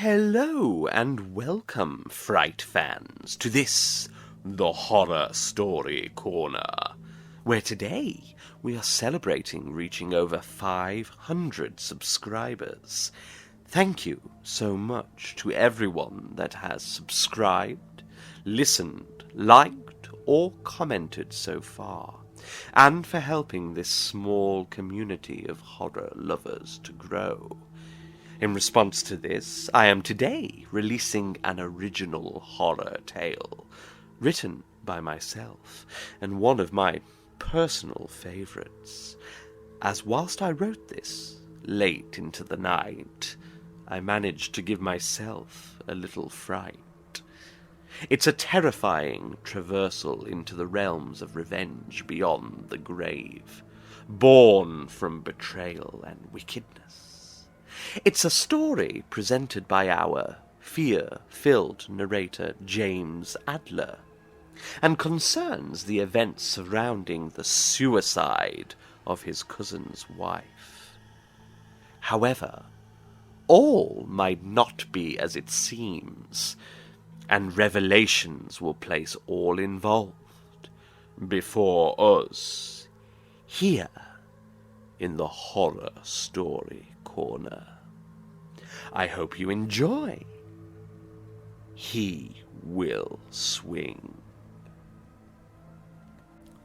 Hello and welcome, Fright fans, to this, the Horror Story Corner, where today we are celebrating reaching over 500 subscribers. Thank you so much to everyone that has subscribed, listened, liked, or commented so far, and for helping this small community of horror lovers to grow. In response to this, I am today releasing an original horror tale, written by myself, and one of my personal favourites, as whilst I wrote this, late into the night, I managed to give myself a little fright. It's a terrifying traversal into the realms of revenge beyond the grave, born from betrayal and wickedness. It's a story presented by our fear-filled narrator James Adler, and concerns the events surrounding the suicide of his cousin's wife. However, all might not be as it seems, and revelations will place all involved before us, here in the Horror Story Corner. I hope you enjoy. He will swing.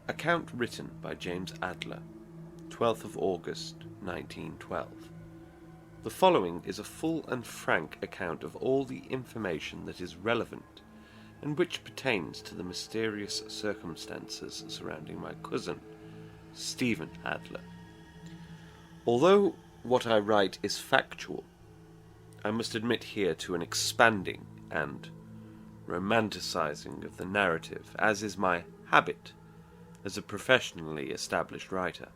Account written by James Adler, 12th of August, 1912. The following is a full and frank account of all the information that is relevant and which pertains to the mysterious circumstances surrounding my cousin, Stephen Adler. Although what I write is factual, I must admit here to an expanding and romanticizing of the narrative, as is my habit as a professionally established writer.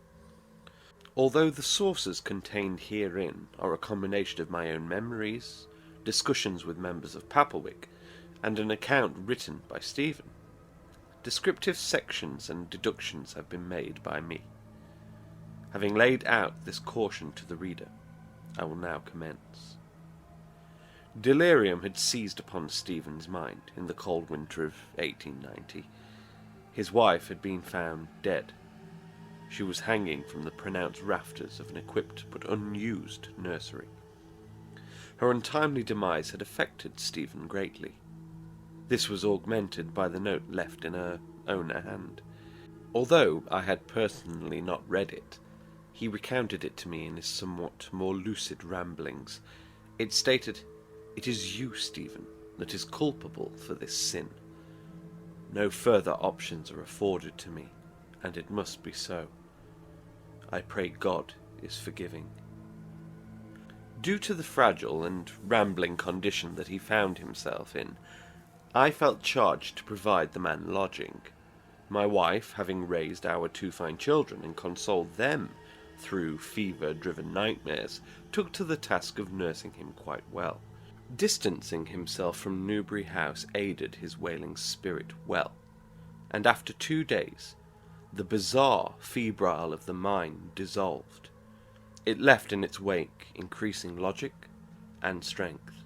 Although the sources contained herein are a combination of my own memories, discussions with members of Papelwick, and an account written by Stephen, descriptive sections and deductions have been made by me. Having laid out this caution to the reader, I will now commence. Delirium had seized upon Stephen's mind in the cold winter of 1890. His wife had been found dead. She was hanging from the pronounced rafters of an equipped but unused nursery. Her untimely demise had affected Stephen greatly. This was augmented by the note left in her own hand. Although I had personally not read it, he recounted it to me in his somewhat more lucid ramblings. It stated, "It is you, Stephen, that is culpable for this sin. No further options are afforded to me, and it must be so. I pray God is forgiving." Due to the fragile and rambling condition that he found himself in, I felt charged to provide the man lodging. My wife, having raised our two fine children and consoled them through fever-driven nightmares, took to the task of nursing him quite well. Distancing himself from Newbury House aided his wailing spirit well, and after 2 days, the bizarre febrile of the mind dissolved. It left in its wake increasing logic and strength.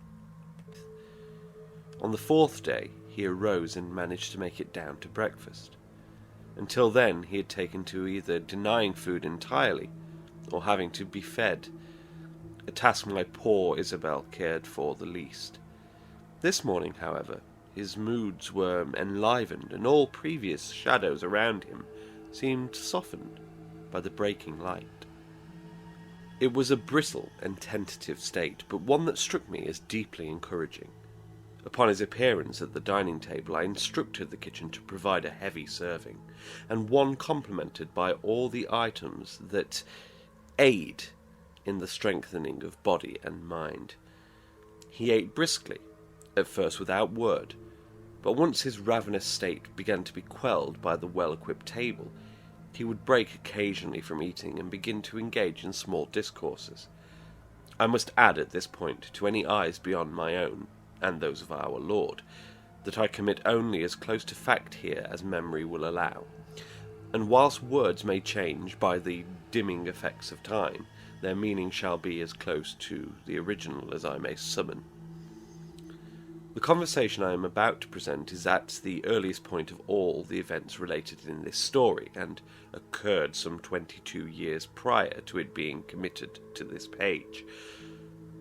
On the 4th day, he arose and managed to make it down to breakfast. Until then, he had taken to either denying food entirely or having to be fed, a task my poor Isabel cared for the least. This morning, however, his moods were enlivened, and all previous shadows around him seemed softened by the breaking light. It was a brittle and tentative state, but one that struck me as deeply encouraging. Upon his appearance at the dining table, I instructed the kitchen to provide a heavy serving, and one complemented by all the items that aid in the strengthening of body and mind. He ate briskly, at first without word, but once his ravenous state began to be quelled by the well-equipped table, he would break occasionally from eating and begin to engage in small discourses. I must add at this point, to any eyes beyond my own, and those of our Lord, that I commit only as close to fact here as memory will allow, and whilst words may change by the dimming effects of time, their meaning shall be as close to the original as I may summon. The conversation I am about to present is at the earliest point of all the events related in this story, and occurred some 22 years prior to it being committed to this page.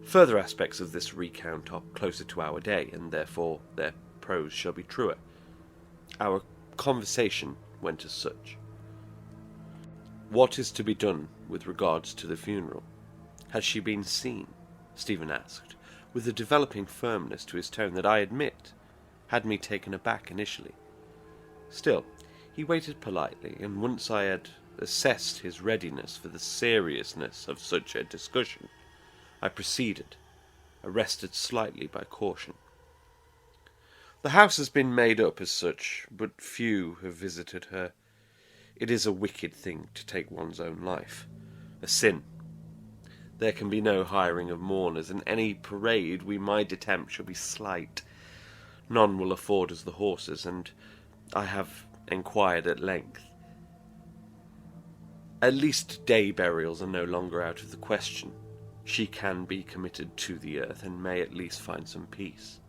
Further aspects of this recount are closer to our day, and therefore their prose shall be truer. Our conversation went as such. "What is to be done with regards to the funeral? Has she been seen?" Stephen asked, with a developing firmness to his tone that I admit had me taken aback initially. Still, he waited politely, and once I had assessed his readiness for the seriousness of such a discussion, I proceeded, arrested slightly by caution. "The house has been made up as such, but few have visited her. It is a wicked thing to take one's own life, a sin. There can be no hiring of mourners, and any parade we might attempt shall be slight. None will afford us the horses, and I have enquired at length. At least day burials are no longer out of the question. She can be committed to the earth, and may at least find some peace."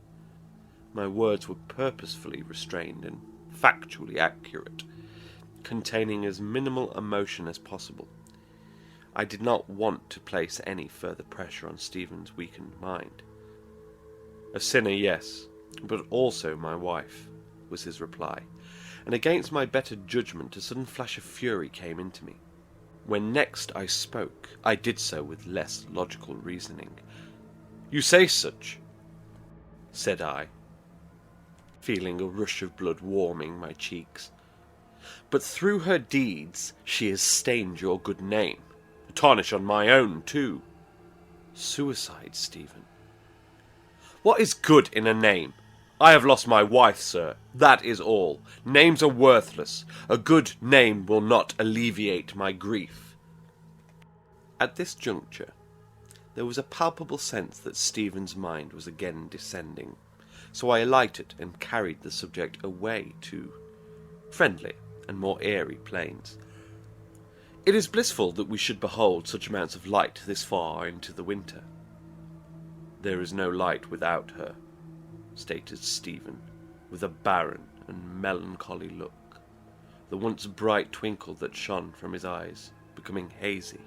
My words were purposefully restrained and factually accurate, containing as minimal emotion as possible. I did not want to place any further pressure on Stephen's weakened mind. "A sinner, yes, but also my wife," was his reply, and against my better judgment a sudden flash of fury came into me. When next I spoke, I did so with less logical reasoning. "You say such," said I, feeling a rush of blood warming my cheeks. "But through her deeds she has stained your good name. A tarnish on my own, too." "Suicide, Stephen." "What is good in a name? I have lost my wife, sir. That is all. Names are worthless. A good name will not alleviate my grief." At this juncture, there was a palpable sense that Stephen's mind was again descending, so I alighted and carried the subject away to friendly and more airy plains. "It is blissful that we should behold such amounts of light this far into the winter." "There is no light without her," stated Stephen, with a barren and melancholy look, the once bright twinkle that shone from his eyes becoming hazy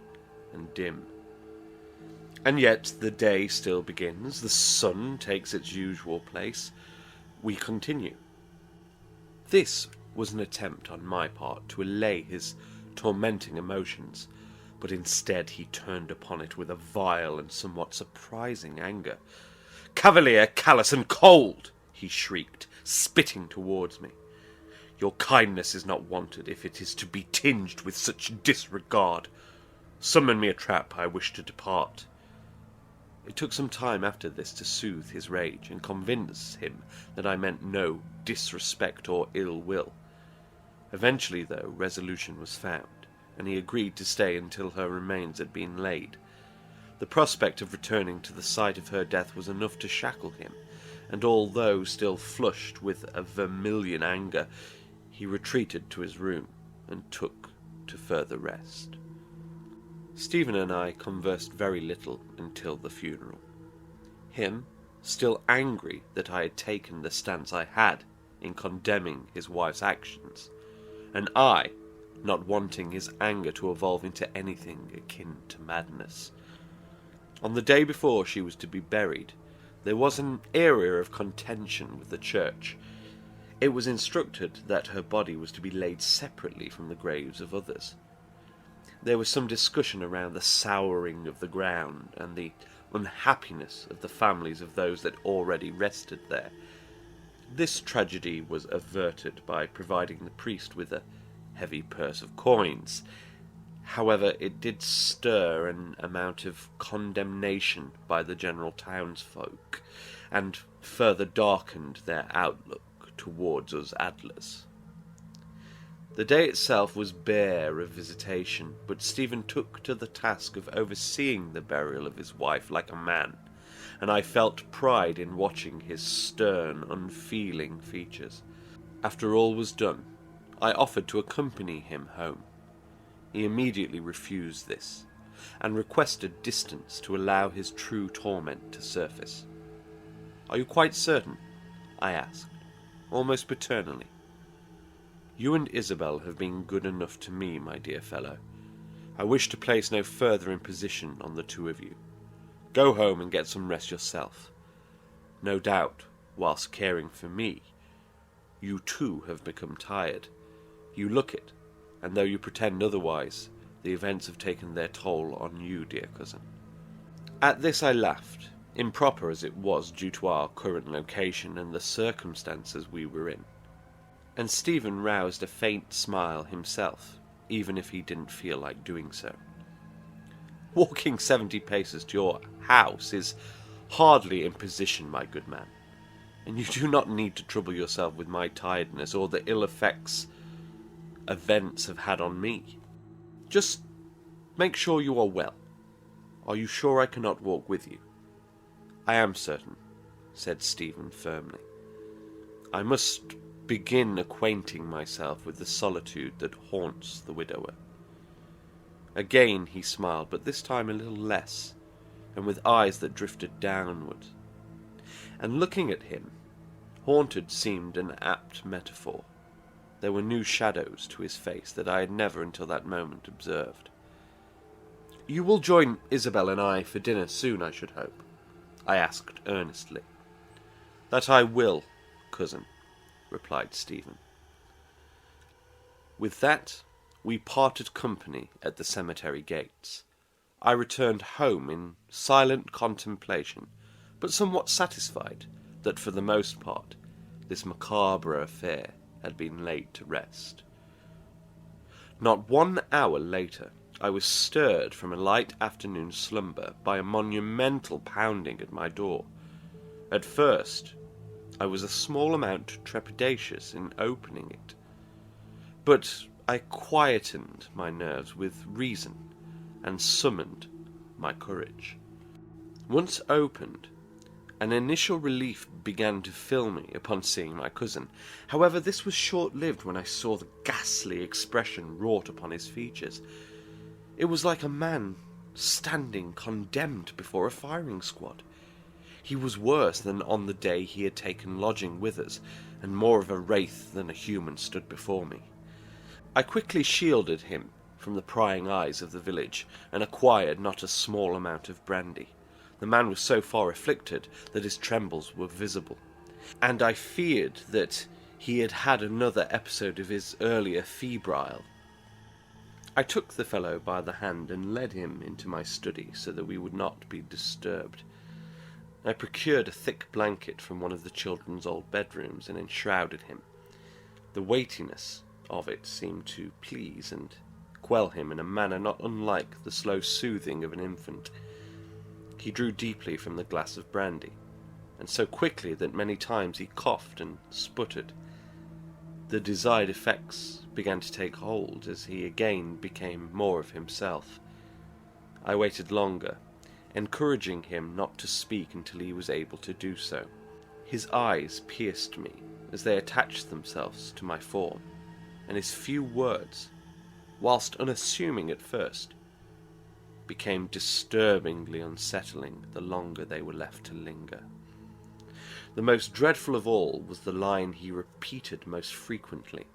and dim. "And yet the day still begins, the sun takes its usual place. We continue." This was an attempt on my part to allay his tormenting emotions, but instead he turned upon it with a vile and somewhat surprising anger. "Cavalier, callous and cold!" he shrieked, spitting towards me. "Your kindness is not wanted if it is to be tinged with such disregard. Summon me a trap, I wish to depart." It took some time after this to soothe his rage and convince him that I meant no disrespect or ill will. Eventually, though, resolution was found, and he agreed to stay until her remains had been laid. The prospect of returning to the site of her death was enough to shackle him, and although still flushed with a vermilion anger, he retreated to his room and took to further rest. Stephen and I conversed very little until the funeral. Him, still angry that I had taken the stance I had in condemning his wife's actions, and I, not wanting his anger to evolve into anything akin to madness. On the day before she was to be buried, there was an area of contention with the church. It was instructed that her body was to be laid separately from the graves of others. There was some discussion around the souring of the ground and the unhappiness of the families of those that already rested there. This tragedy was averted by providing the priest with a heavy purse of coins. However, it did stir an amount of condemnation by the general townsfolk, and further darkened their outlook towards us Adlers. The day itself was bare of visitation, but Stephen took to the task of overseeing the burial of his wife like a man, and I felt pride in watching his stern, unfeeling features. After all was done, I offered to accompany him home. He immediately refused this, and requested distance to allow his true torment to surface. "Are you quite certain," I asked, almost paternally. "You and Isabel have been good enough to me, my dear fellow. I wish to place no further imposition on the two of you. Go home and get some rest yourself. No doubt, whilst caring for me, you too have become tired. You look it, and though you pretend otherwise, the events have taken their toll on you, dear cousin." At this I laughed, improper as it was due to our current location and the circumstances we were in. And Stephen roused a faint smile himself, even if he didn't feel like doing so. "Walking 70 paces to your house is hardly imposition, my good man, and you do not need to trouble yourself with my tiredness or the ill effects events have had on me. Just make sure you are well. Are you sure I cannot walk with you?" "I am certain," said Stephen firmly. "I must begin acquainting myself with the solitude that haunts the widower." Again he smiled, but this time a little less, and with eyes that drifted downward. And looking at him, haunted seemed an apt metaphor. There were new shadows to his face that I had never until that moment observed. "You will join Isabel and I for dinner soon, I should hope?" I asked earnestly. "That I will, cousin," replied Stephen. With that, we parted company at the cemetery gates. I returned home in silent contemplation, but somewhat satisfied that for the most part this macabre affair had been laid to rest. Not 1 hour later, I was stirred from a light afternoon slumber by a monumental pounding at my door. At first, I was a small amount trepidatious in opening it, but I quietened my nerves with reason and summoned my courage. Once opened, an initial relief began to fill me upon seeing my cousin. However, this was short-lived when I saw the ghastly expression wrought upon his features. It was like a man standing condemned before a firing squad. He was worse than on the day he had taken lodging with us, and more of a wraith than a human stood before me. I quickly shielded him from the prying eyes of the village, and acquired not a small amount of brandy. The man was so far afflicted that his trembles were visible, and I feared that he had had another episode of his earlier febrile. I took the fellow by the hand and led him into my study so that we would not be disturbed. I procured a thick blanket from one of the children's old bedrooms and enshrouded him. The weightiness of it seemed to please and quell him in a manner not unlike the slow soothing of an infant. He drew deeply from the glass of brandy, and so quickly that many times he coughed and sputtered. The desired effects began to take hold as he again became more of himself. I waited longer, encouraging him not to speak until he was able to do so. His eyes pierced me as they attached themselves to my form, and his few words, whilst unassuming at first, became disturbingly unsettling the longer they were left to linger. The most dreadful of all was the line he repeated most frequently,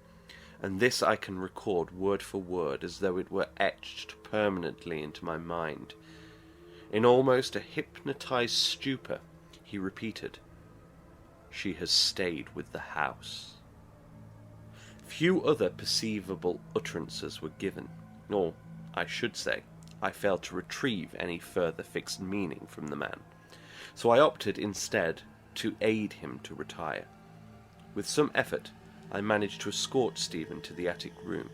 and this I can record word for word as though it were etched permanently into my mind. In almost a hypnotized stupor, he repeated, "She has stayed with the house." Few other perceivable utterances were given, or, I should say, I failed to retrieve any further fixed meaning from the man, so I opted instead to aid him to retire. With some effort, I managed to escort Stephen to the attic room,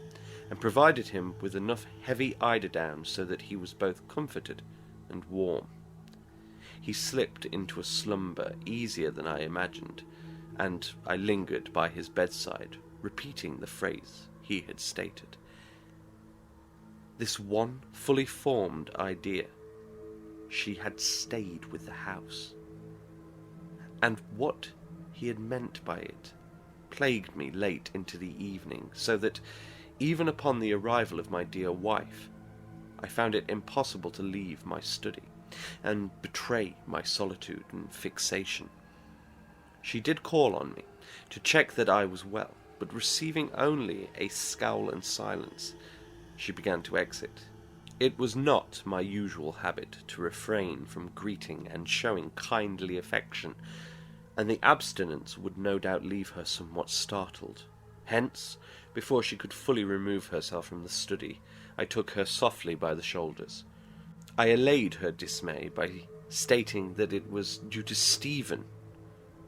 and provided him with enough heavy eiderdown so that he was both comforted and warm. He slipped into a slumber easier than I imagined, and I lingered by his bedside, repeating the phrase he had stated. This one fully formed idea. She had stayed with the house. And what he had meant by it plagued me late into the evening, so that, even upon the arrival of my dear wife, I found it impossible to leave my study, and betray my solitude and fixation. She did call on me to check that I was well, but receiving only a scowl and silence, she began to exit. It was not my usual habit to refrain from greeting and showing kindly affection, and the abstinence would no doubt leave her somewhat startled. Hence, before she could fully remove herself from the study, I took her softly by the shoulders. I allayed her dismay by stating that it was due to Stephen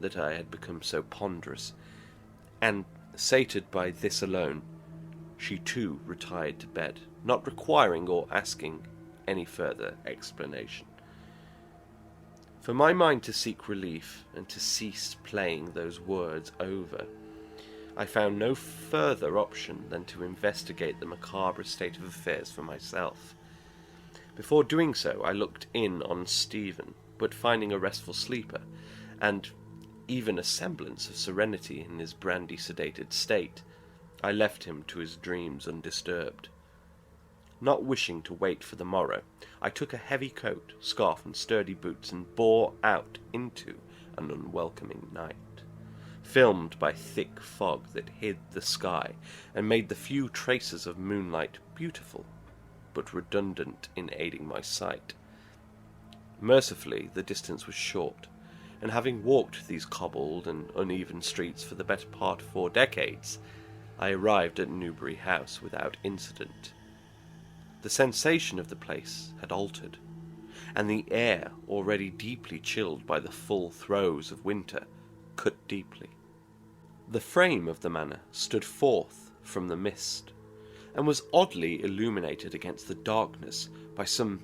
that I had become so ponderous, and, sated by this alone, she too retired to bed, not requiring or asking any further explanation. For my mind to seek relief and to cease playing those words over, I found no further option than to investigate the macabre state of affairs for myself. Before doing so, I looked in on Stephen, but finding a restful sleeper, and even a semblance of serenity in his brandy-sedated state, I left him to his dreams undisturbed. Not wishing to wait for the morrow, I took a heavy coat, scarf, and sturdy boots, and bore out into an unwelcoming night, filmed by thick fog that hid the sky and made the few traces of moonlight beautiful, but redundant in aiding my sight. Mercifully, the distance was short, and having walked these cobbled and uneven streets for the better part of 4 decades, I arrived at Newbury House without incident. The sensation of the place had altered, and the air, already deeply chilled by the full throes of winter, cut deeply. The frame of the manor stood forth from the mist, and was oddly illuminated against the darkness by some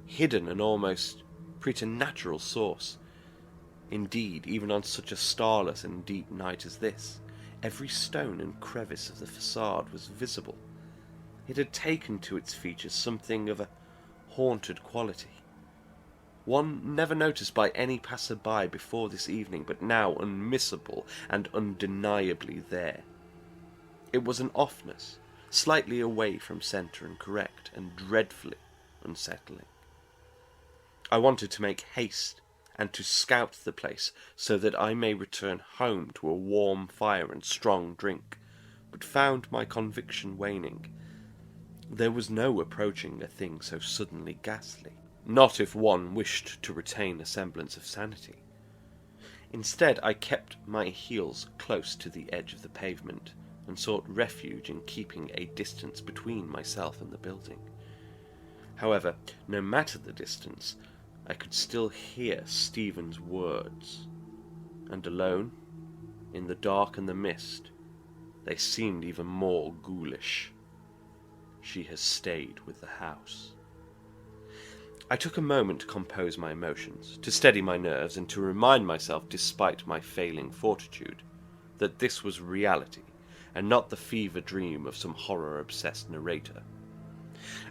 hidden and almost preternatural source. Indeed, even on such a starless and deep night as this, every stone and crevice of the facade was visible. It had taken to its features something of a haunted quality, one never noticed by any passer-by before this evening, but now unmissable and undeniably there. It was an offness, slightly away from centre and correct, and dreadfully unsettling. I wanted to make haste and to scout the place, so that I may return home to a warm fire and strong drink, but found my conviction waning. There was no approaching a thing so suddenly ghastly, not if one wished to retain a semblance of sanity. Instead, I kept my heels close to the edge of the pavement, and sought refuge in keeping a distance between myself and the building. However, no matter the distance, I could still hear Stephen's words, and alone, in the dark and the mist, they seemed even more ghoulish. She has stayed with the house. I took a moment to compose my emotions, to steady my nerves, and to remind myself, despite my failing fortitude, that this was reality, and not the fever dream of some horror-obsessed narrator.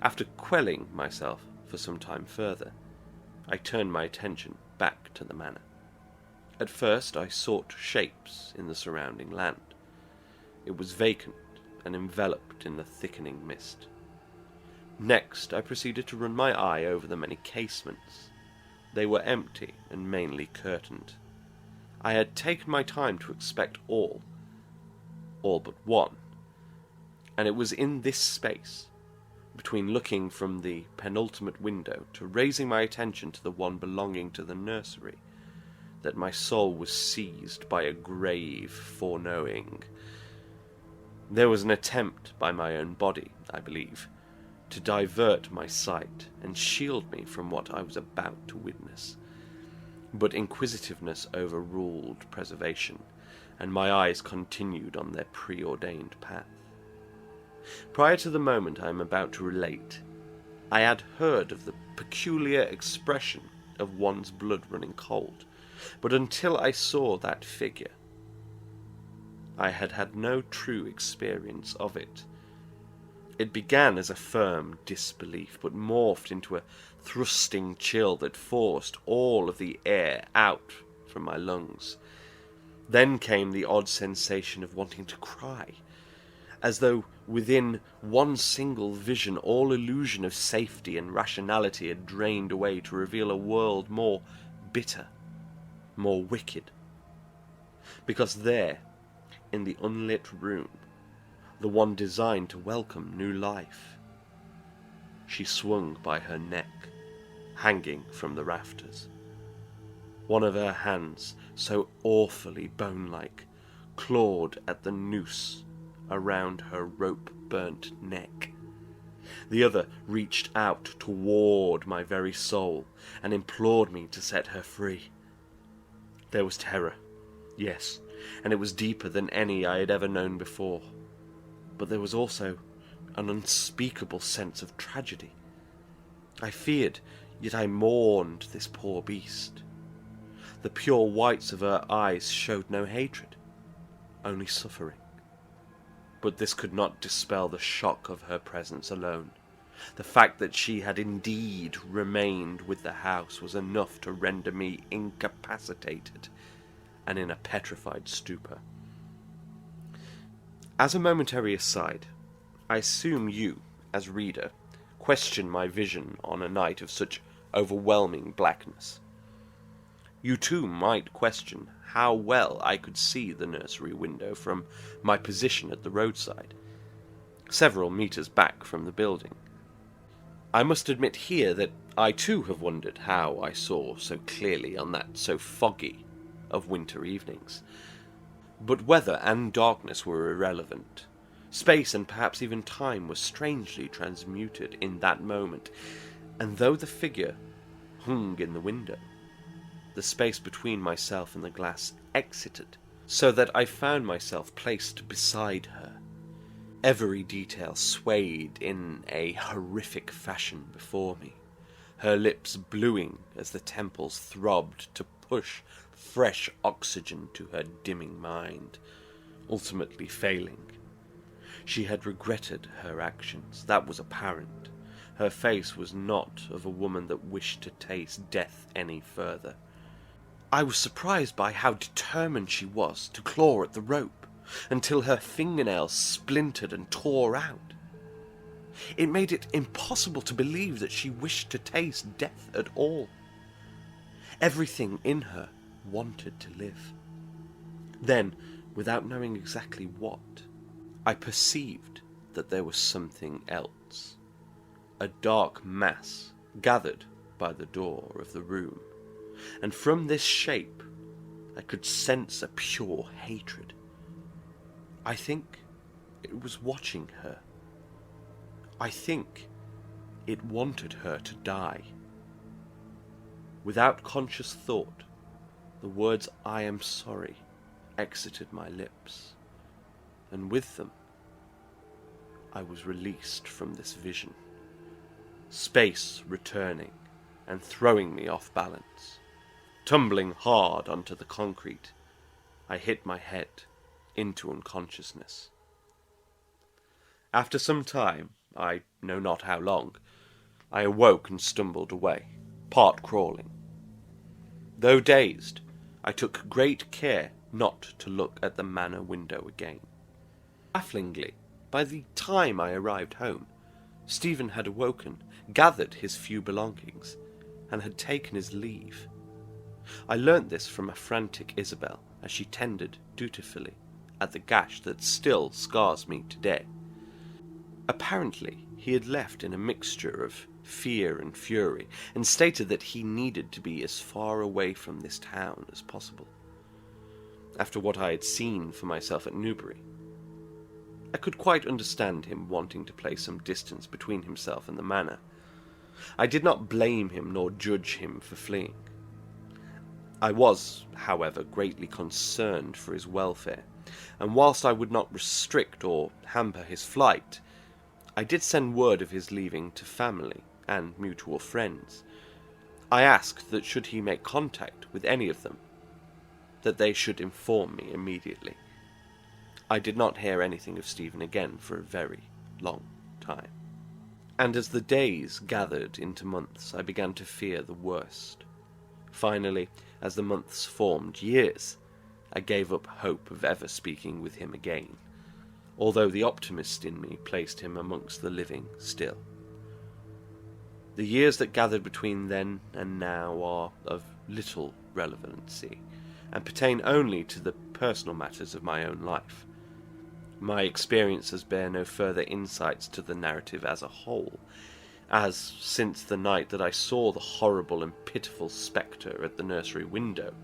After quelling myself for some time further, I turned my attention back to the manor. At first I sought shapes in the surrounding land. It was vacant and enveloped in the thickening mist. Next I proceeded to run my eye over the many casements. They were empty and mainly curtained. I had taken my time to expect all but one, and it was in this space, between looking from the penultimate window to raising my attention to the one belonging to the nursery, that my soul was seized by a grave foreknowing. There was an attempt by my own body, I believe, to divert my sight and shield me from what I was about to witness. But inquisitiveness overruled preservation, and my eyes continued on their preordained path. Prior to the moment I am about to relate, I had heard of the peculiar expression of one's blood running cold, but until I saw that figure, I had had no true experience of it. It began as a firm disbelief, but morphed into a thrusting chill that forced all of the air out from my lungs. Then came the odd sensation of wanting to cry, as though within one single vision all illusion of safety and rationality had drained away to reveal a world more bitter, more wicked, Because there, in the unlit room, the one designed to welcome new life, she swung by her neck, hanging from the rafters. One of her hands, so awfully bone-like, clawed at the noose around her rope-burnt neck. The other reached out toward my very soul and implored me to set her free. There was terror, yes, and it was deeper than any I had ever known before. But there was also an unspeakable sense of tragedy. I feared, yet I mourned this poor beast. The pure whites of her eyes showed no hatred, only suffering. But this could not dispel the shock of her presence alone. The fact that she had indeed remained with the house was enough to render me incapacitated and in a petrified stupor. As a momentary aside, I assume you, as reader, question my vision on a night of such overwhelming blackness. You too might question how well I could see the nursery window from my position at the roadside, several meters back from the building. I must admit here that I too have wondered how I saw so clearly on that so foggy of winter evenings. But weather and darkness were irrelevant. Space and perhaps even time were strangely transmuted in that moment, and though the figure hung in the window, the space between myself and the glass exited, so that I found myself placed beside her. Every detail swayed in a horrific fashion before me, her lips bluing as the temples throbbed to push fresh oxygen to her dimming mind, ultimately failing. She had regretted her actions, that was apparent. Her face was not of a woman that wished to taste death any further. I was surprised by how determined she was to claw at the rope, until her fingernails splintered and tore out. It made it impossible to believe that she wished to taste death at all. Everything in her wanted to live. Then, without knowing exactly what, I perceived that there was something else. A dark mass gathered by the door of the room, and from this shape I could sense a pure hatred. I think it was watching her. I think it wanted her to die. Without conscious thought, the words "I am sorry" exited my lips, and with them I was released from this vision, space returning and throwing me off balance. Tumbling hard onto the concrete, I hit my head into unconsciousness. After some time, I know not how long, I awoke and stumbled away, part crawling. Though dazed, I took great care not to look at the manor window again. Bafflingly, by the time I arrived home, Stephen had awoken, gathered his few belongings, and had taken his leave. I learnt this from a frantic Isabel as she tended dutifully at the gash that still scars me today. Apparently, he had left in a mixture of fear and fury, and stated that he needed to be as far away from this town as possible. After what I had seen for myself at Newbury, I could quite understand him wanting to place some distance between himself and the manor. I did not blame him nor judge him for fleeing. I was, however, greatly concerned for his welfare, and whilst I would not restrict or hamper his flight, I did send word of his leaving to family and mutual friends. I asked that should he make contact with any of them, that they should inform me immediately. I did not hear anything of Stephen again for a very long time. And as the days gathered into months, I began to fear the worst. Finally, as the months formed years, I gave up hope of ever speaking with him again, although the optimist in me placed him amongst the living still. The years that gathered between then and now are of little relevancy, and pertain only to the personal matters of my own life. My experiences bear no further insights to the narrative as a whole, as, since the night that I saw the horrible and pitiful spectre at the nursery window,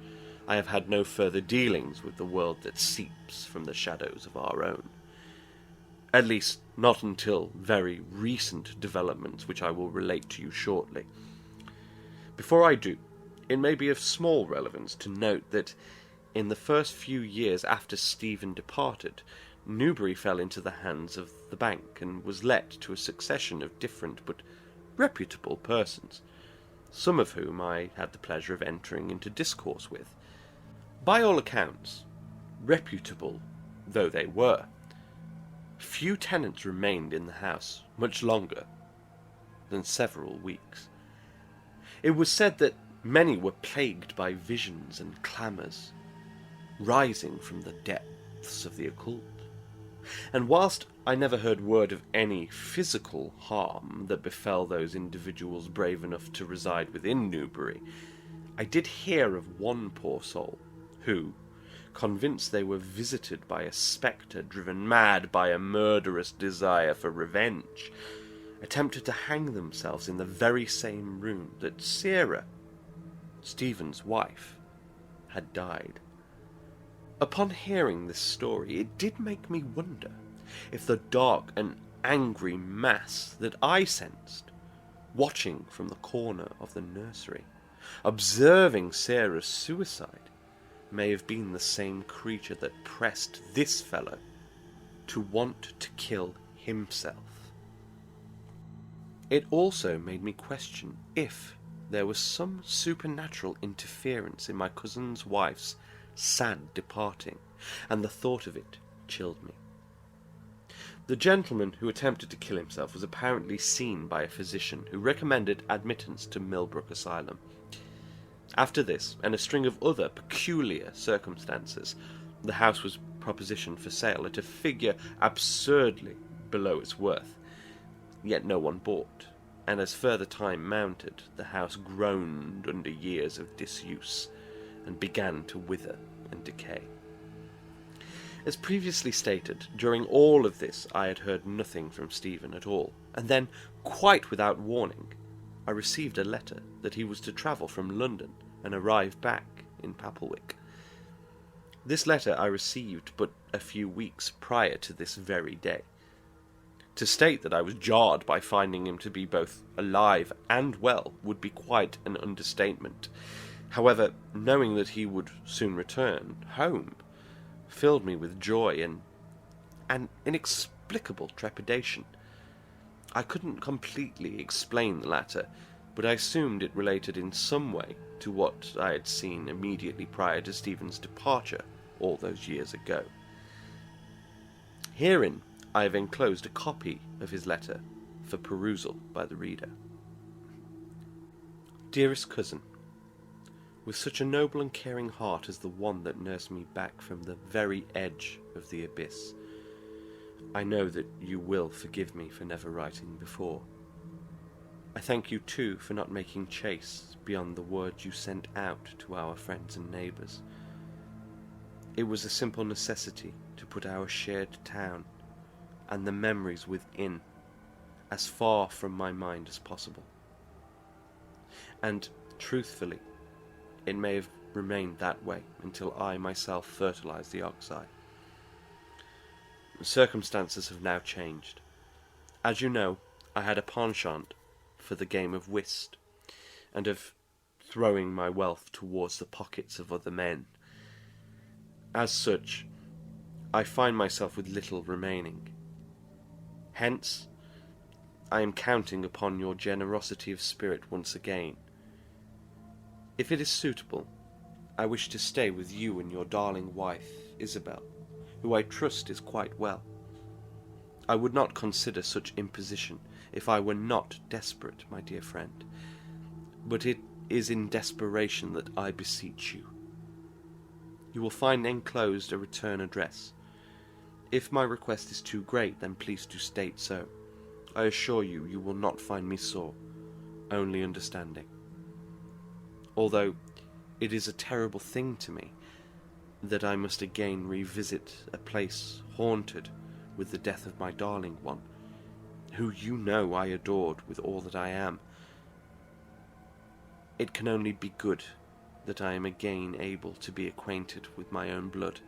I have had no further dealings with the world that seeps from the shadows of our own. At least, not until very recent developments, which I will relate to you shortly. Before I do, it may be of small relevance to note that in the first few years after Stephen departed, Newbury fell into the hands of the bank and was let to a succession of different but reputable persons, some of whom I had the pleasure of entering into discourse with. By all accounts, reputable though they were, few tenants remained in the house much longer than several weeks. It was said that many were plagued by visions and clamours, rising from the depths of the occult. And whilst I never heard word of any physical harm that befell those individuals brave enough to reside within Newbury, I did hear of one poor soul who, convinced they were visited by a spectre driven mad by a murderous desire for revenge, attempted to hang themselves in the very same room that Sarah, Stephen's wife, had died. Upon hearing this story, it did make me wonder if the dark and angry mass that I sensed, watching from the corner of the nursery, observing Sarah's suicide, may have been the same creature that pressed this fellow to want to kill himself. It also made me question if there was some supernatural interference in my cousin's wife's sad departing, and the thought of it chilled me. The gentleman who attempted to kill himself was apparently seen by a physician who recommended admittance to Millbrook Asylum. After this, and a string of other peculiar circumstances, the house was propositioned for sale at a figure absurdly below its worth. Yet no one bought, and as further time mounted, the house groaned under years of disuse, and began to wither and decay. As previously stated, during all of this I had heard nothing from Stephen at all, and then, quite without warning, I received a letter that he was to travel from London and arrive back in Papelwick. This letter I received but a few weeks prior to this very day. To state that I was jarred by finding him to be both alive and well would be quite an understatement. However, knowing that he would soon return home filled me with joy and an inexplicable trepidation. I couldn't completely explain the latter, but I assumed it related in some way to what I had seen immediately prior to Stephen's departure all those years ago. Herein I have enclosed a copy of his letter for perusal by the reader. Dearest cousin, with such a noble and caring heart as the one that nursed me back from the very edge of the abyss, I know that you will forgive me for never writing before. I thank you too for not making chase beyond the words you sent out to our friends and neighbours. It was a simple necessity to put our shared town and the memories within as far from my mind as possible. And, truthfully, it may have remained that way until I myself fertilized the oxeye. Circumstances have now changed. As you know, I had a penchant for the game of whist, and of throwing my wealth towards the pockets of other men. As such, I find myself with little remaining. Hence, I am counting upon your generosity of spirit once again. If it is suitable, I wish to stay with you and your darling wife, Isabel, who I trust is quite well. I would not consider such imposition if I were not desperate, my dear friend, but it is in desperation that I beseech you. You will find enclosed a return address. If my request is too great, then please do state so. I assure you, you will not find me sore, only understanding. Although it is a terrible thing to me that I must again revisit a place haunted with the death of my darling one, who you know I adored with all that I am. It can only be good that I am again able to be acquainted with my own blood.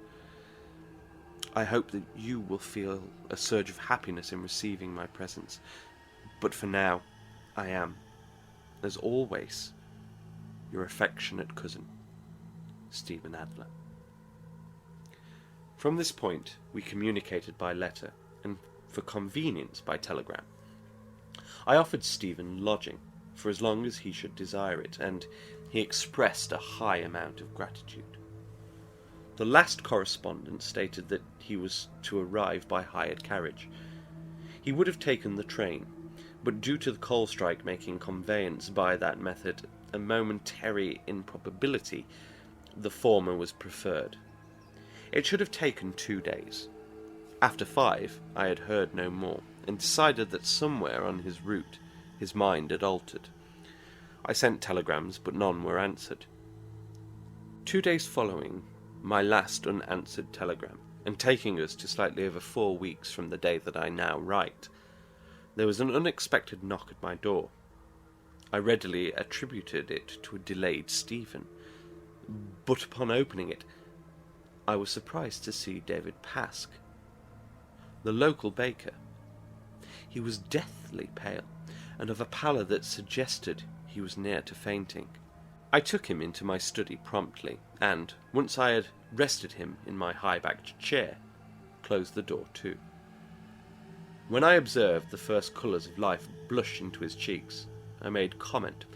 I hope that you will feel a surge of happiness in receiving my presence, but for now I am, as always, your affectionate cousin, Stephen Adler. From this point we communicated by letter, and for convenience by telegram. I offered Stephen lodging for as long as he should desire it, and he expressed a high amount of gratitude. The last correspondence stated that he was to arrive by hired carriage. He would have taken the train, but due to the coal strike making conveyance by that method a momentary improbability, the former was preferred. It should have taken 2 days. After 5, I had heard no more, and decided that somewhere on his route his mind had altered. I sent telegrams, but none were answered. 2 days following my last unanswered telegram, and taking us to slightly over 4 weeks from the day that I now write, there was an unexpected knock at my door. I readily attributed it to a delayed Stephen, but upon opening it, I was surprised to see David Pask, the local baker. He was deathly pale, and of a pallor that suggested he was near to fainting. I took him into my study promptly, and, once I had rested him in my high-backed chair, closed the door too. When I observed the first colours of life blush into his cheeks, I made comment.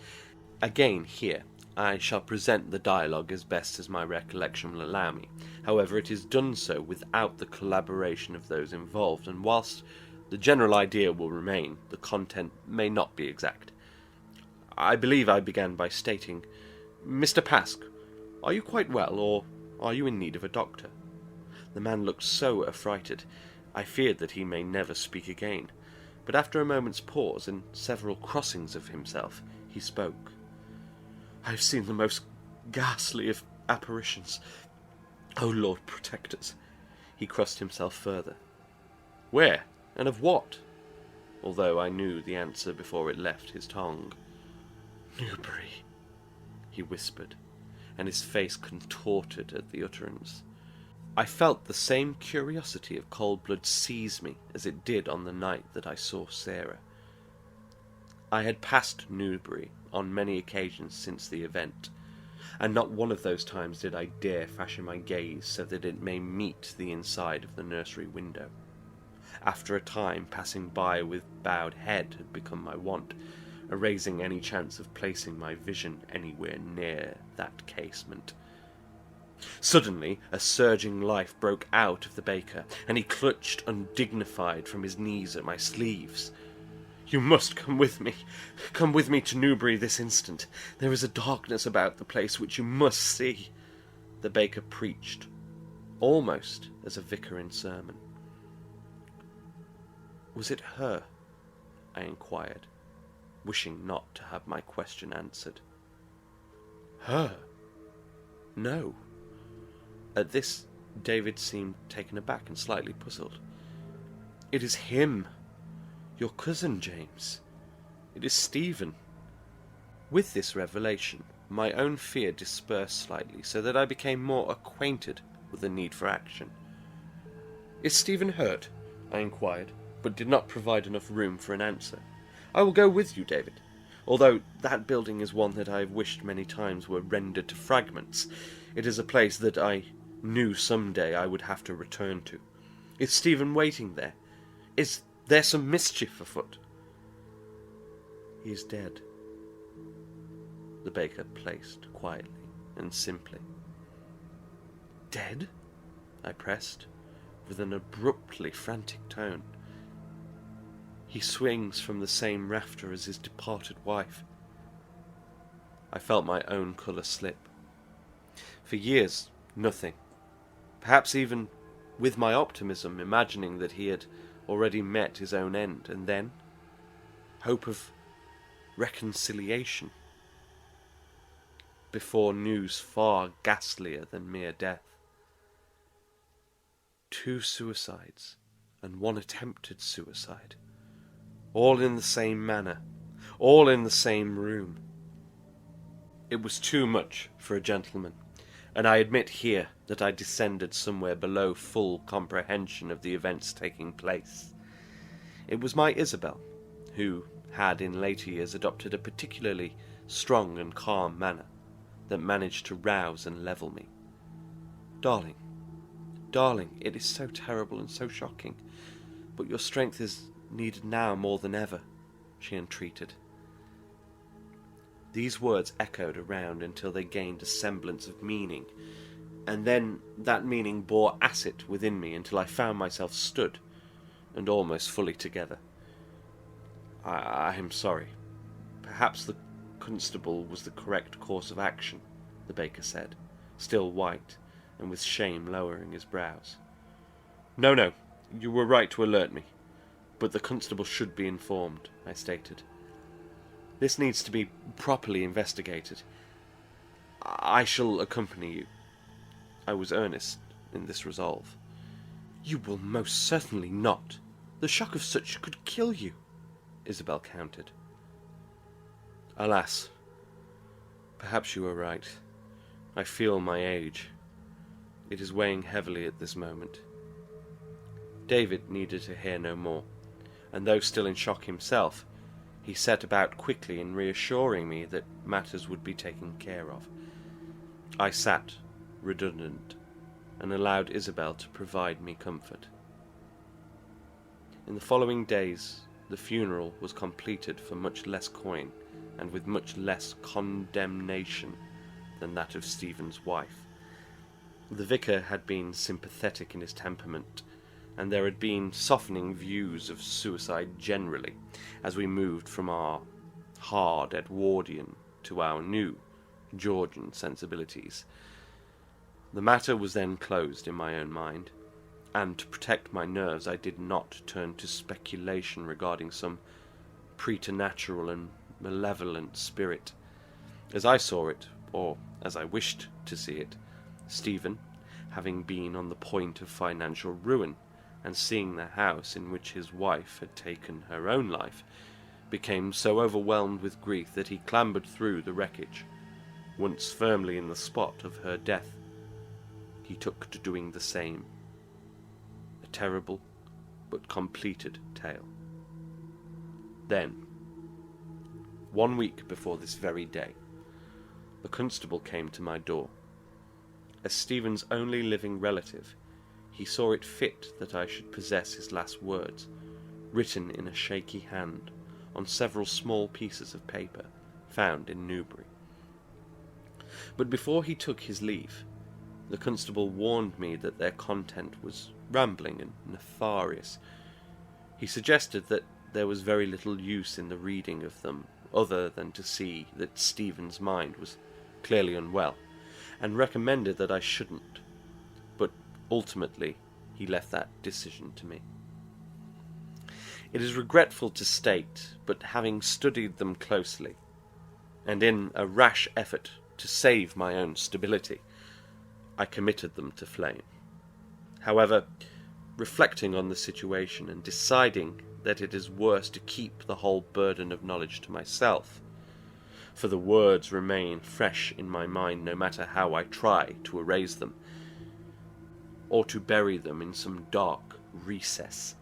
Again here, I shall present the dialogue as best as my recollection will allow me. However, it is done so without the collaboration of those involved, and whilst the general idea will remain, the content may not be exact. I believe I began by stating, "Mr. Pask, are you quite well, or are you in need of a doctor?" The man looked so affrighted, I feared that he may never speak again, but after a moment's pause and several crossings of himself, he spoke. "I have seen the most ghastly of apparitions. O Lord, protect us." He crossed himself further. "Where, and of what?" Although I knew the answer before it left his tongue. "Newbury," he whispered, and his face contorted at the utterance. I felt the same curiosity of cold blood seize me as it did on the night that I saw Sarah. I had passed Newbury on many occasions since the event, and not one of those times did I dare fashion my gaze so that it may meet the inside of the nursery window. After a time, passing by with bowed head had become my wont, erasing any chance of placing my vision anywhere near that casement. Suddenly, a surging life broke out of the baker, and he clutched undignified from his knees at my sleeves. "You must come with me. Come with me to Newbury this instant. There is a darkness about the place which you must see," the baker preached, almost as a vicar in sermon. "Was it her?" I inquired, wishing not to have my question answered. "Her? No." At this, David seemed taken aback and slightly puzzled. "It is him, your cousin, James. It is Stephen." With this revelation, my own fear dispersed slightly, so that I became more acquainted with the need for action. "Is Stephen hurt?" I inquired, but did not provide enough room for an answer. "I will go with you, David, although that building is one that I have wished many times were rendered to fragments. It is a place that I knew some day I would have to return to. Is Stephen waiting there? Is there some mischief afoot?" "He is dead," the baker placed quietly and simply. "Dead?" I pressed, with an abruptly frantic tone. "He swings from the same rafter as his departed wife." I felt my own colour slip. For years, nothing. Perhaps even with my optimism, imagining that he had already met his own end, and then hope of reconciliation before news far ghastlier than mere death. 2 suicides and 1 attempted suicide, all in the same manner, all in the same room. It was too much for a gentleman, and I admit here that I descended somewhere below full comprehension of the events taking place. It was my Isabel, who had in later years adopted a particularly strong and calm manner, that managed to rouse and level me. Darling, darling, it is so terrible and so shocking, but your strength is needed now more than ever, she entreated. These words echoed around until they gained a semblance of meaning, and then that meaning bore acid within me until I found myself stood, and almost fully together. I am sorry. Perhaps the constable was the correct course of action, the baker said, still white, and with shame lowering his brows. No, you were right to alert me, but the constable should be informed, I stated. This needs to be properly investigated. I shall accompany you. I was earnest in this resolve. You will most certainly not. The shock of such could kill you, Isabel countered. Alas, perhaps you are right. I feel my age. It is weighing heavily at this moment. David needed to hear no more, and though still in shock himself, he set about quickly in reassuring me that matters would be taken care of. I sat, redundant, and allowed Isabel to provide me comfort. In the following days, the funeral was completed for much less coin and with much less condemnation than that of Stephen's wife. The vicar had been sympathetic in his temperament, and there had been softening views of suicide generally, as we moved from our hard Edwardian to our new Georgian sensibilities. The matter was then closed in my own mind, and to protect my nerves I did not turn to speculation regarding some preternatural and malevolent spirit. As I saw it, or as I wished to see it, Stephen, having been on the point of financial ruin, and seeing the house in which his wife had taken her own life, became so overwhelmed with grief that he clambered through the wreckage. Once firmly in the spot of her death, he took to doing the same. A terrible but completed tale. Then, 1 week before this very day, the constable came to my door. As Stephen's only living relative, he saw it fit that I should possess his last words, written in a shaky hand on several small pieces of paper found in Newbury. But before he took his leave, the constable warned me that their content was rambling and nefarious. He suggested that there was very little use in the reading of them, other than to see that Stephen's mind was clearly unwell, and recommended that I shouldn't. But ultimately, he left that decision to me. It is regretful to state, but having studied them closely, and in a rash effort to save my own stability, I committed them to flame. However, reflecting on the situation and deciding that it is worse to keep the whole burden of knowledge to myself, for the words remain fresh in my mind no matter how I try to erase them, or to bury them in some dark recess,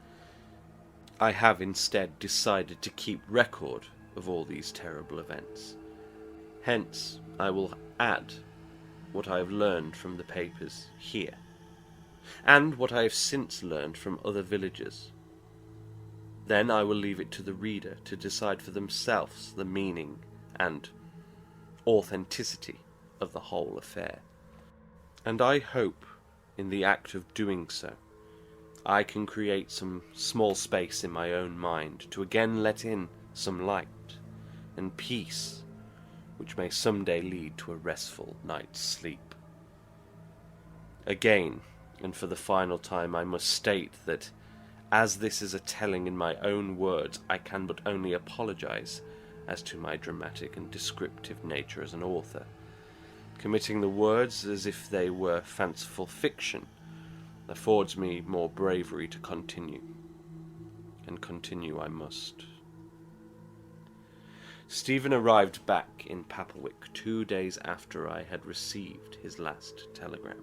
I have instead decided to keep record of all these terrible events. Hence, I will add what I have learned from the papers here, and what I have since learned from other villagers. Then I will leave it to the reader to decide for themselves the meaning and authenticity of the whole affair. And I hope, in the act of doing so, I can create some small space in my own mind to again let in some light and peace, which may someday lead to a restful night's sleep. Again, and for the final time, I must state that, as this is a telling in my own words, I can but only apologize as to my dramatic and descriptive nature as an author, committing the words as if they were fanciful fiction, affords me more bravery to continue. And continue I must. Stephen arrived back in Papelwick 2 days after I had received his last telegram,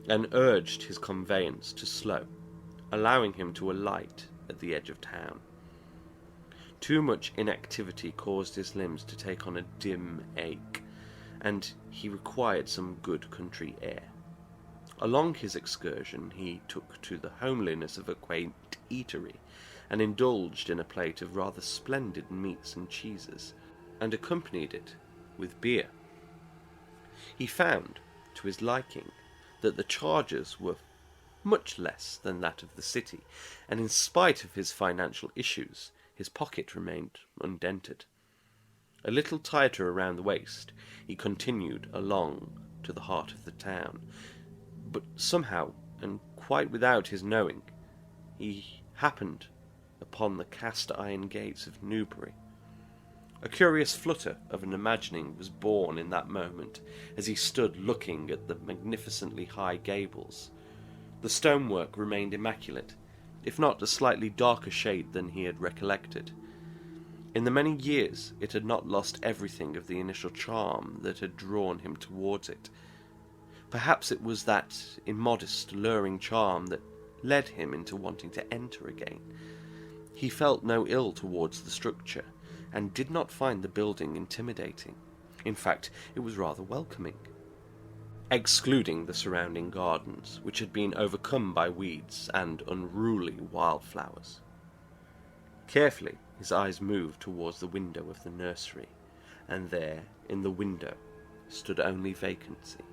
and urged his conveyance to slow, allowing him to alight at the edge of town. Too much inactivity caused his limbs to take on a dim ache, and he required some good country air. Along his excursion he took to the homeliness of a quaint eatery, and indulged in a plate of rather splendid meats and cheeses, and accompanied it with beer. He found, to his liking, that the charges were much less than that of the city, and in spite of his financial issues, his pocket remained undented. A little tighter around the waist, he continued along to the heart of the town, but somehow, and quite without his knowing, he happened upon the cast-iron gates of Newbury. A curious flutter of an imagining was born in that moment, as he stood looking at the magnificently high gables. The stonework remained immaculate, if not a slightly darker shade than he had recollected. In the many years it had not lost everything of the initial charm that had drawn him towards it. Perhaps it was that immodest, luring charm that led him into wanting to enter again. He felt no ill towards the structure, and did not find the building intimidating. In fact, it was rather welcoming, excluding the surrounding gardens, which had been overcome by weeds and unruly wildflowers. Carefully, his eyes moved towards the window of the nursery, and there, in the window, stood only vacancy.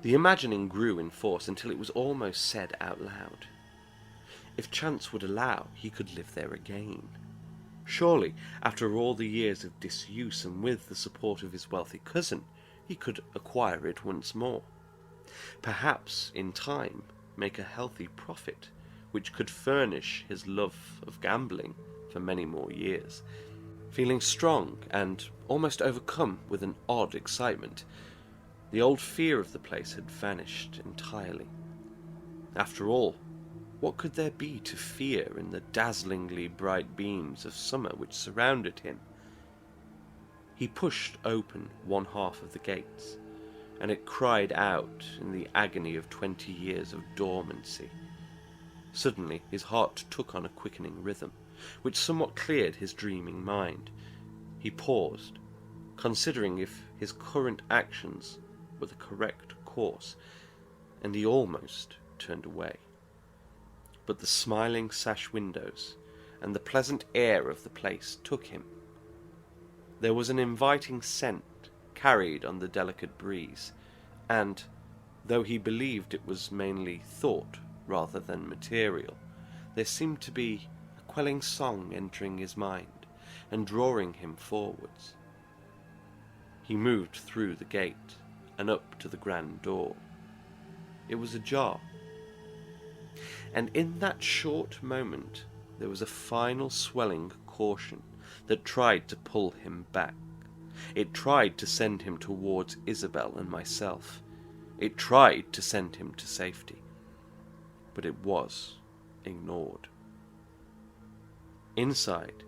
The imagining grew in force until it was almost said out loud. If chance would allow, he could live there again. Surely, after all the years of disuse and with the support of his wealthy cousin, he could acquire it once more. Perhaps, in time, make a healthy profit, which could furnish his love of gambling for many more years. Feeling strong and almost overcome with an odd excitement, the old fear of the place had vanished entirely. After all, what could there be to fear in the dazzlingly bright beams of summer which surrounded him? He pushed open one half of the gates, and it cried out in the agony of 20 years of dormancy. Suddenly his heart took on a quickening rhythm, which somewhat cleared his dreaming mind. He paused, considering if his current actions were the correct course, and he almost turned away. But the smiling sash windows and the pleasant air of the place took him. There was an inviting scent carried on the delicate breeze, and, though he believed it was mainly thought rather than material, there seemed to be a quelling song entering his mind and drawing him forwards. He moved through the gate and up to the grand door. It was ajar, and in that short moment there was a final swelling caution that tried to pull him back. It tried to send him towards Isabel and myself. It tried to send him to safety. But it was ignored. Inside,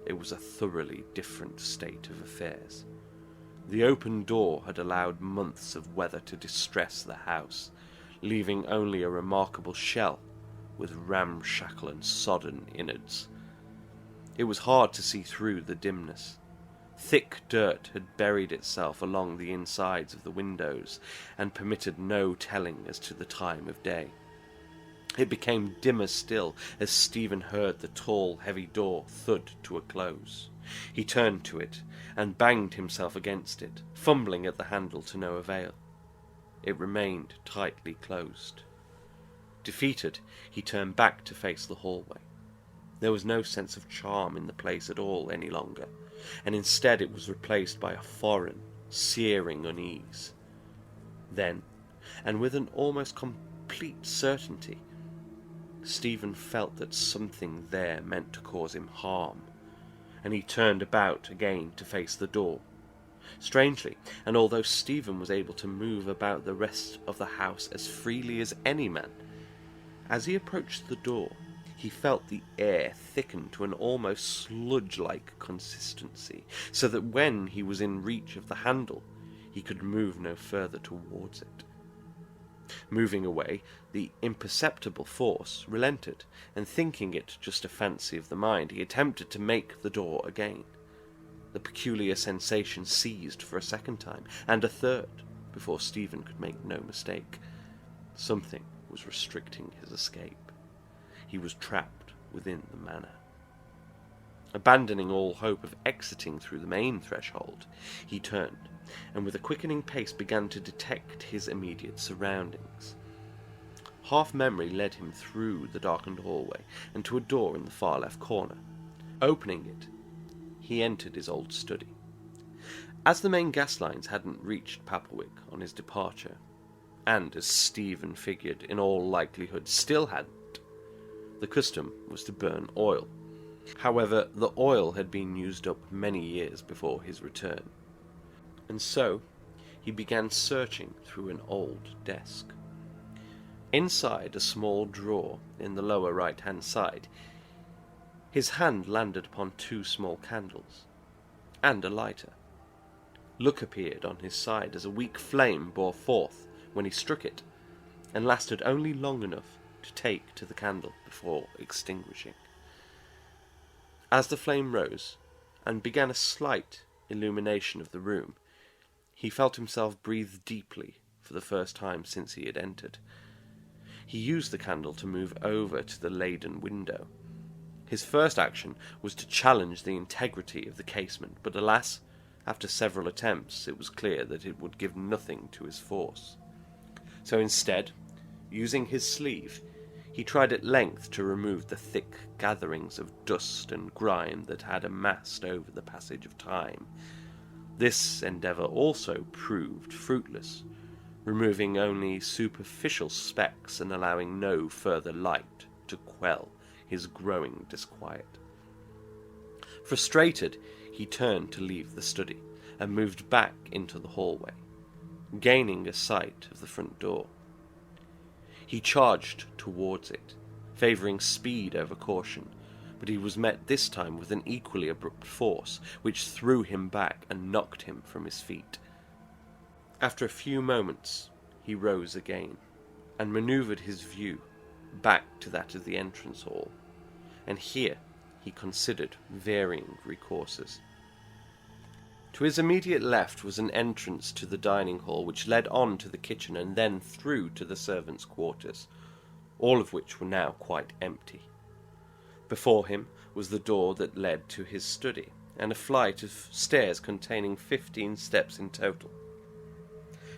it was a thoroughly different state of affairs. The open door had allowed months of weather to distress the house, leaving only a remarkable shell with ramshackle and sodden innards. It was hard to see through the dimness. Thick dirt had buried itself along the insides of the windows, and permitted no telling as to the time of day. It became dimmer still as Stephen heard the tall, heavy door thud to a close. He turned to it, and banged himself against it, fumbling at the handle to no avail. It remained tightly closed. Defeated, he turned back to face the hallway. There was no sense of charm in the place at all any longer, and instead it was replaced by a foreign, searing unease. Then, and with an almost complete certainty, Stephen felt that something there meant to cause him harm, and he turned about again to face the door. Strangely, and although Stephen was able to move about the rest of the house as freely as any man, as he approached the door, he felt the air thicken to an almost sludge-like consistency, so that when he was in reach of the handle, he could move no further towards it. Moving away, the imperceptible force relented, and thinking it just a fancy of the mind, he attempted to make the door again. The peculiar sensation ceased for a second time, and a third, before Stephen could make no mistake. Something was restricting his escape. He was trapped within the manor. Abandoning all hope of exiting through the main threshold, he turned, and with a quickening pace began to detect his immediate surroundings. Half memory led him through the darkened hallway and to a door in the far left corner. Opening it, he entered his old study. As the main gas lines hadn't reached Papplewick on his departure, and as Stephen figured in all likelihood still hadn't, the custom was to burn oil. However, the oil had been used up many years before his return, and so he began searching through an old desk. Inside a small drawer in the lower right-hand side, his hand landed upon 2 small candles, and a lighter. Look appeared on his side as a weak flame bore forth when he struck it, and lasted only long enough to take to the candle before extinguishing. As the flame rose, and began a slight illumination of the room, he felt himself breathe deeply for the first time since he had entered. He used the candle to move over to the Leyden window. His first action was to challenge the integrity of the casement, but alas, after several attempts it was clear that it would give nothing to his force. So instead, using his sleeve, he tried at length to remove the thick gatherings of dust and grime that had amassed over the passage of time. This endeavour also proved fruitless, removing only superficial specks and allowing no further light to quell his growing disquiet. Frustrated, he turned to leave the study, and moved back into the hallway, gaining a sight of the front door. He charged towards it, favouring speed over caution, but he was met this time with an equally abrupt force, which threw him back and knocked him from his feet. After a few moments, he rose again, and manoeuvred his view back to that of the entrance hall, and here he considered varying recourses. To his immediate left was an entrance to the dining hall, which led on to the kitchen and then through to the servants' quarters, all of which were now quite empty. Before him was the door that led to his study, and a flight of stairs containing 15 steps in total.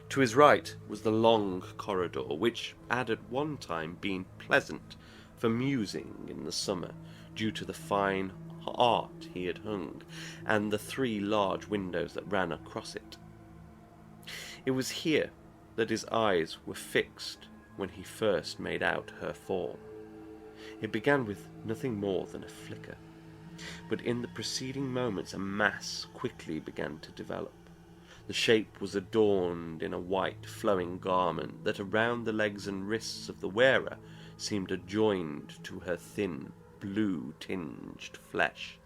To his right was the long corridor, which had at one time been pleasant for musing in the summer, due to the fine art he had hung, and the 3 large windows that ran across it. It was here that his eyes were fixed when he first made out her form. It began with nothing more than a flicker, but in the preceding moments a mass quickly began to develop. The shape was adorned in a white flowing garment that around the legs and wrists of the wearer seemed adjoined to her thin, blue-tinged flesh.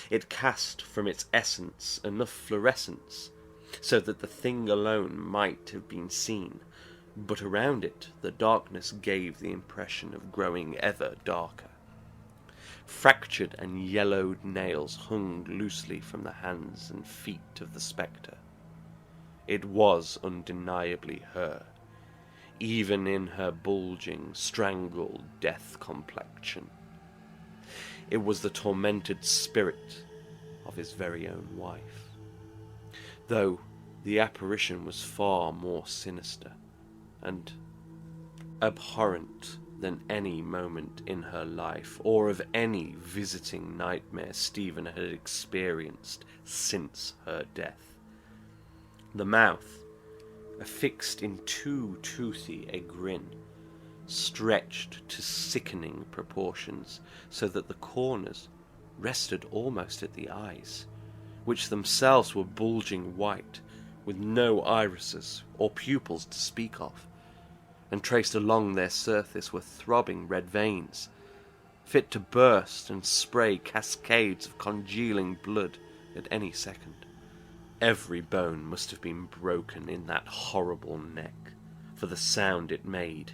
It cast from its essence enough fluorescence so that the thing alone might have been seen, but around it the darkness gave the impression of growing ever darker. Fractured and yellowed nails hung loosely from the hands and feet of the spectre. It was undeniably her, even in her bulging, strangled death complexion. It was the tormented spirit of his very own wife, though the apparition was far more sinister and abhorrent than any moment in her life, or of any visiting nightmare Stephen had experienced since her death. The mouth, affixed in too toothy a grin, stretched to sickening proportions, so that the corners rested almost at the eyes, which themselves were bulging white, with no irises or pupils to speak of, and traced along their surface were throbbing red veins, fit to burst and spray cascades of congealing blood at any second. Every bone must have been broken in that horrible neck, for the sound it made,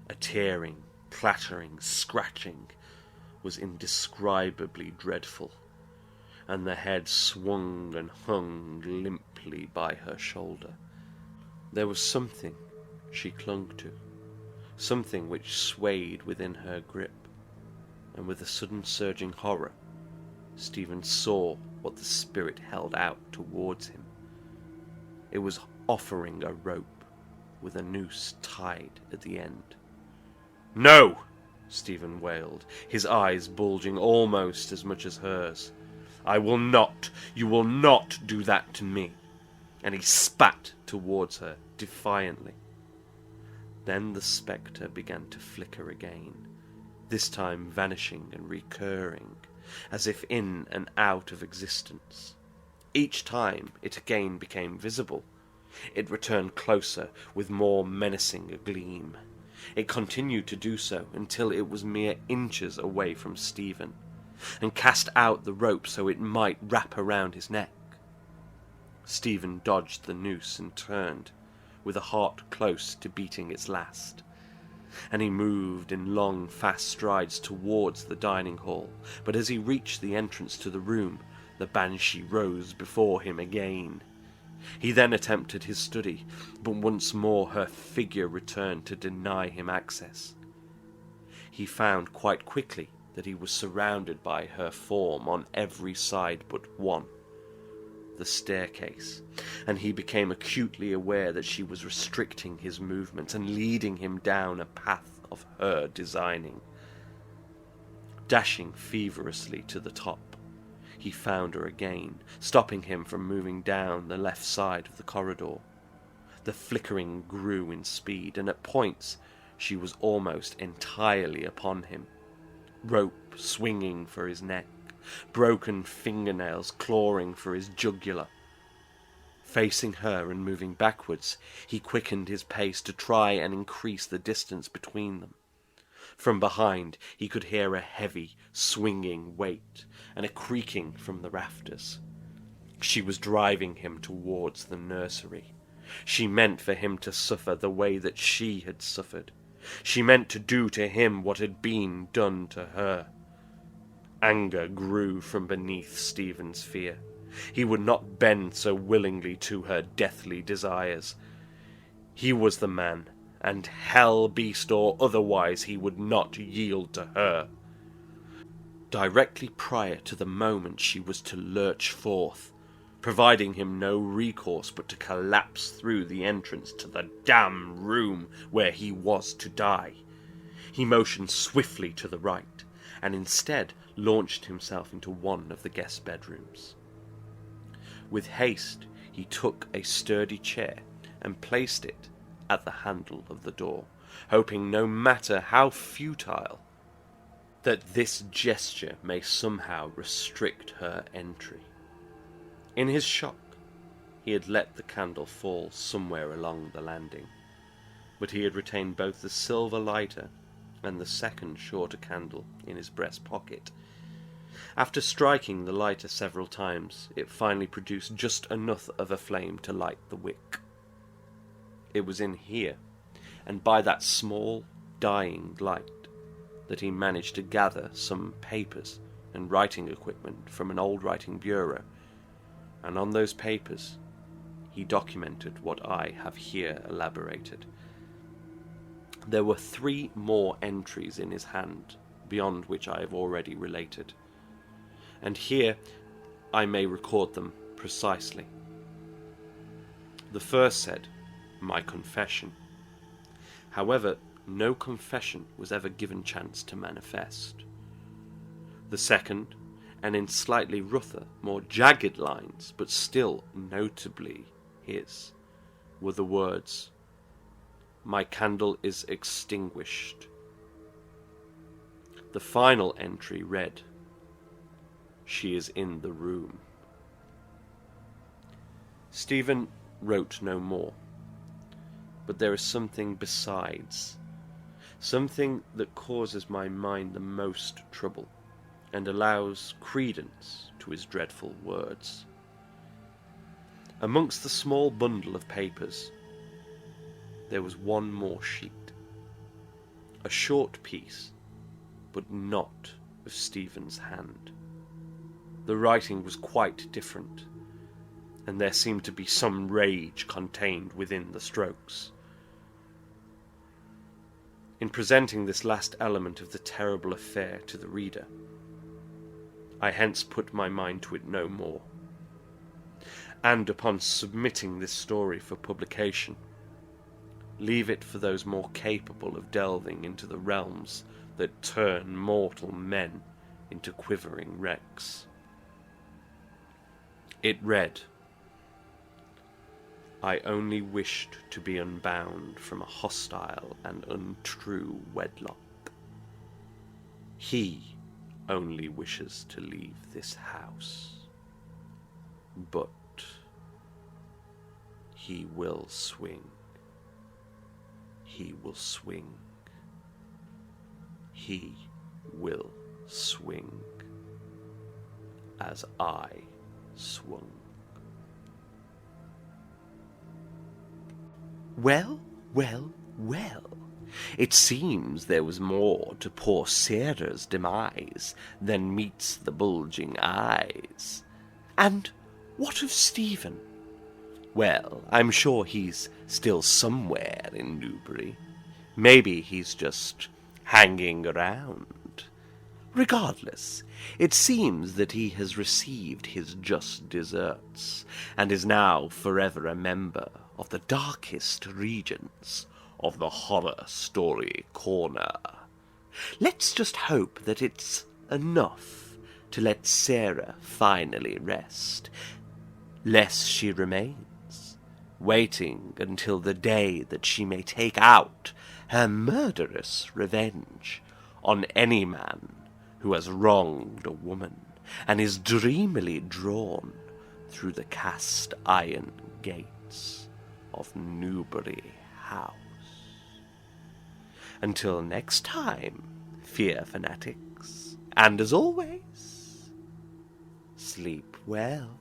a tearing, clattering, scratching, was indescribably dreadful, and the head swung and hung limply by her shoulder. There was something she clung to, something which swayed within her grip, and with a sudden surging horror, Stephen saw what the spirit held out towards him. It was offering a rope with a noose tied at the end. "No!" Stephen wailed, his eyes bulging almost as much as hers. "I will not! You will not do that to me!" And he spat towards her defiantly. Then the spectre began to flicker again, this time vanishing and recurring, as if in and out of existence. Each time it again became visible, it returned closer with more menacing a gleam. It continued to do so until it was mere inches away from Stephen, and cast out the rope so it might wrap around his neck. Stephen dodged the noose and turned, with a heart close to beating its last, and he moved in long, fast strides towards the dining hall, but as he reached the entrance to the room, the banshee rose before him again. He then attempted his study, but once more her figure returned to deny him access. He found quite quickly that he was surrounded by her form on every side but one, the staircase, and he became acutely aware that she was restricting his movements and leading him down a path of her designing. Dashing feverishly to the top, he found her again, stopping him from moving down the left side of the corridor. The flickering grew in speed, and at points she was almost entirely upon him, rope swinging for his neck, broken fingernails clawing for his jugular. Facing her and moving backwards, he quickened his pace to try and increase the distance between them. From behind, he could hear a heavy, swinging weight and a creaking from the rafters. She was driving him towards the nursery. She meant for him to suffer the way that she had suffered. She meant to do to him what had been done to her. Anger grew from beneath Stephen's fear. He would not bend so willingly to her deathly desires. He was the man, and hell, beast, or otherwise, he would not yield to her. Directly prior to the moment she was to lurch forth, providing him no recourse but to collapse through the entrance to the damn room where he was to die, he motioned swiftly to the right, and instead launched himself into one of the guest bedrooms. With haste, he took a sturdy chair and placed it at the handle of the door, hoping, no matter how futile, that this gesture may somehow restrict her entry. In his shock, he had let the candle fall somewhere along the landing, but he had retained both the silver lighter and the second shorter candle in his breast pocket. After striking the lighter several times, it finally produced just enough of a flame to light the wick. It was in here, and by that small, dying light, that he managed to gather some papers and writing equipment from an old writing bureau, and on those papers he documented what I have here elaborated. There were 3 more entries in his hand, beyond which I have already related, and here I may record them precisely. The first said, "My confession." However, no confession was ever given chance to manifest. The second, and in slightly rougher, more jagged lines, but still notably his, were the words, "My candle is extinguished." The final entry read, "She is in the room." Stephen wrote no more. But there is something besides, something that causes my mind the most trouble, and allows credence to his dreadful words. Amongst the small bundle of papers, there was one more sheet, a short piece, but not of Stephen's hand. The writing was quite different, and there seemed to be some rage contained within the strokes. In presenting this last element of the terrible affair to the reader, I hence put my mind to it no more, and upon submitting this story for publication, leave it for those more capable of delving into the realms that turn mortal men into quivering wrecks. It read, "I only wished to be unbound from a hostile and untrue wedlock. He only wishes to leave this house, but he will swing. He will swing. He will swing as I swung." Well, well, well. It seems there was more to poor Sarah's demise than meets the bulging eyes. And what of Stephen? Well, I'm sure he's still somewhere in Newbury. Maybe he's just hanging around. Regardless, it seems that he has received his just deserts, and is now forever a member of the darkest regions of the Horror Story Corner. Let's just hope that it's enough to let Sarah finally rest, lest she remains, waiting until the day that she may take out her murderous revenge on any man who has wronged a woman and is dreamily drawn through the cast iron gates of Newbury House. Until next time, fear fanatics, and as always, sleep well.